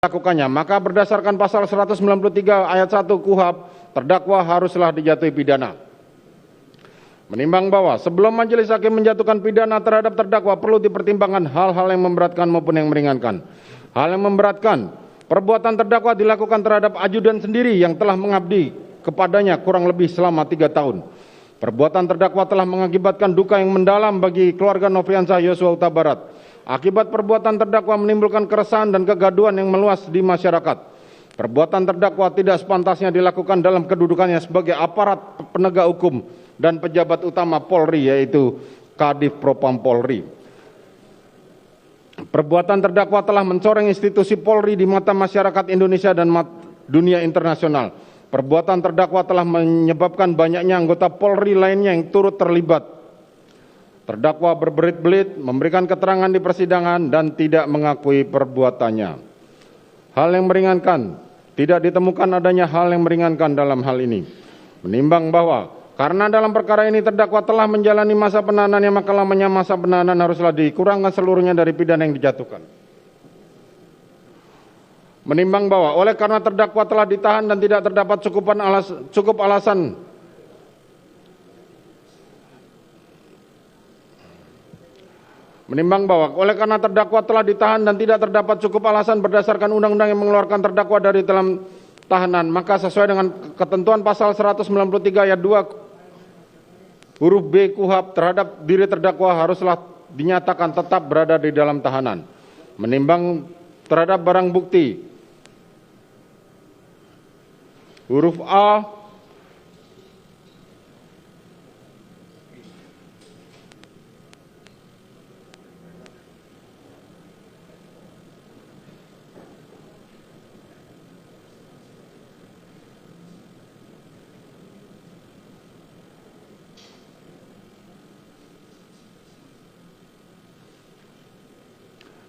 dilakukannya, maka berdasarkan pasal 193 ayat 1 KUHP, terdakwa haruslah dijatuhi pidana. Menimbang bahwa sebelum majelis hakim menjatuhkan pidana terhadap terdakwa perlu dipertimbangkan hal-hal yang memberatkan maupun yang meringankan. Hal yang memberatkan, perbuatan terdakwa dilakukan terhadap ajudan sendiri yang telah mengabdi kepadanya kurang lebih selama 3 tahun. Perbuatan terdakwa telah mengakibatkan duka yang mendalam bagi keluarga Nofriansah Yosua Huta Barat. Akibat perbuatan terdakwa menimbulkan keresahan dan kegaduhan yang meluas di masyarakat. Perbuatan terdakwa tidak sepantasnya dilakukan dalam kedudukannya sebagai aparat penegak hukum dan pejabat utama Polri, yaitu Kadif Propam Polri. Perbuatan terdakwa telah mencoreng institusi Polri di mata masyarakat Indonesia dan dunia internasional. Perbuatan terdakwa telah menyebabkan banyaknya anggota Polri lainnya yang turut terlibat. Terdakwa berbelit-belit memberikan keterangan di persidangan dan tidak mengakui perbuatannya. Hal yang meringankan, tidak ditemukan adanya hal yang meringankan dalam hal ini. Menimbang bahwa karena dalam perkara ini terdakwa telah menjalani masa penahanannya, maka lamanya masa penahanan haruslah dikurangkan seluruhnya dari pidana yang dijatuhkan. Menimbang bahwa oleh karena terdakwa telah ditahan dan tidak terdapat cukup alasan Menimbang bahwa oleh karena terdakwa telah ditahan dan tidak terdapat cukup alasan berdasarkan undang-undang yang mengeluarkan terdakwa dari dalam tahanan, maka sesuai dengan ketentuan pasal 193 ayat 2 huruf B KUHP terhadap diri terdakwa haruslah dinyatakan tetap berada di dalam tahanan. Menimbang terhadap barang bukti huruf A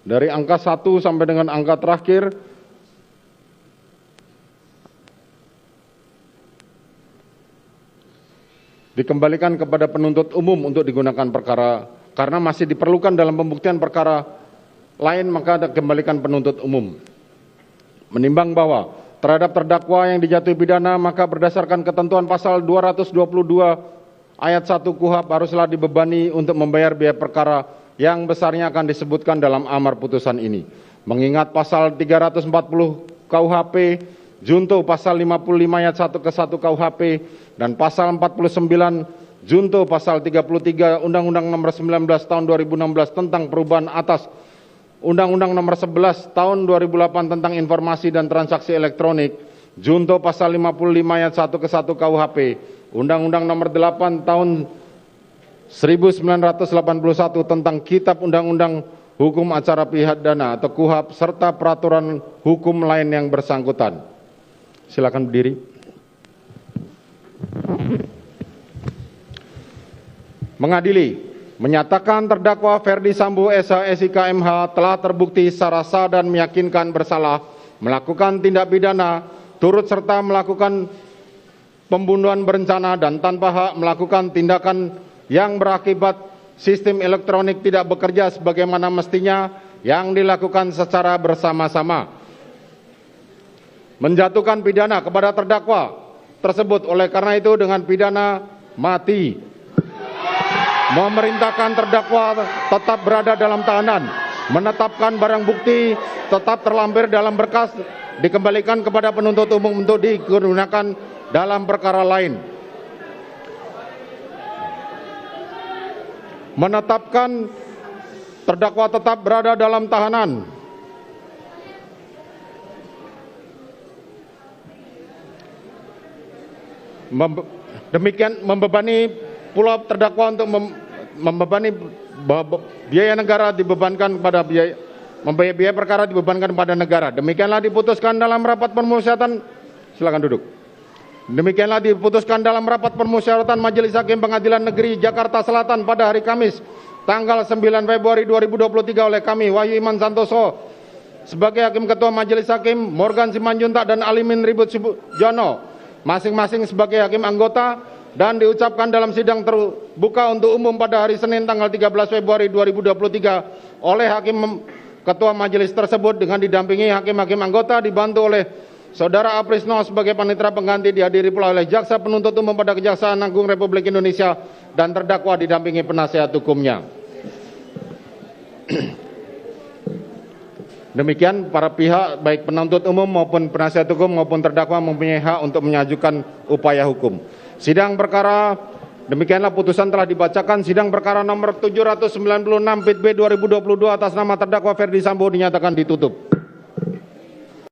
dari angka 1 sampai dengan angka terakhir dikembalikan kepada penuntut umum untuk digunakan perkara, karena masih diperlukan dalam pembuktian perkara lain, maka dikembalikan penuntut umum. Menimbang bahwa terhadap terdakwa yang dijatuhi pidana, maka berdasarkan ketentuan pasal 222 ayat 1 KUHP haruslah dibebani untuk membayar biaya perkara yang besarnya akan disebutkan dalam amar putusan ini. Mengingat pasal 340 KUHP, junto pasal 55 ayat 1 ke 1 KUHP, dan pasal 49 junto pasal 33 Undang-Undang Nomor 19 Tahun 2016 tentang perubahan atas Undang-Undang Nomor 11 Tahun 2008 tentang informasi dan transaksi elektronik, junto pasal 55 ayat 1 ke 1 KUHP, Undang-Undang Nomor 8 Tahun 1981 tentang Kitab Undang-Undang Hukum Acara Pidana atau KUHP, serta peraturan hukum lain yang bersangkutan. Silakan berdiri. Mengadili, menyatakan terdakwa Ferdi Sambo SH SIK MH telah terbukti secara sah dan meyakinkan bersalah melakukan tindak pidana turut serta melakukan pembunuhan berencana dan tanpa hak, melakukan tindakan yang berakibat sistem elektronik tidak bekerja sebagaimana mestinya yang dilakukan secara bersama-sama, menjatuhkan pidana kepada terdakwa tersebut oleh karena itu dengan pidana mati, memerintahkan terdakwa tetap berada dalam tahanan, menetapkan barang bukti tetap terlampir dalam berkas dikembalikan kepada penuntut umum untuk digunakan dalam perkara lain, menetapkan terdakwa tetap berada dalam tahanan, demikian membebani pula terdakwa untuk membebani biaya negara dibebankan kepada biaya perkara dibebankan kepada negara. Demikianlah diputuskan dalam rapat permusyawaratan. Silakan duduk. Demikianlah diputuskan dalam rapat permusyawaratan Majelis Hakim Pengadilan Negeri Jakarta Selatan pada hari Kamis tanggal 9 Februari 2023 oleh kami, Wahyu Iman Santoso, sebagai Hakim Ketua Majelis Hakim, Morgan Simanjuntak dan Alimin Ribut Sujono, masing-masing sebagai Hakim Anggota, dan diucapkan dalam sidang terbuka untuk umum pada hari Senin tanggal 13 Februari 2023 oleh Hakim Ketua majelis tersebut dengan didampingi hakim-hakim anggota dibantu oleh Saudara Aprisno sebagai panitera pengganti, dihadiri pula oleh Jaksa Penuntut Umum pada Kejaksaan Agung Republik Indonesia dan terdakwa didampingi penasihat hukumnya. Demikian para pihak baik penuntut umum maupun penasihat hukum maupun terdakwa mempunyai hak untuk mengajukan upaya hukum. Sidang perkara, demikianlah putusan telah dibacakan. Sidang perkara nomor 796 PIT B 2022 atas nama terdakwa Ferdi Sambo dinyatakan ditutup.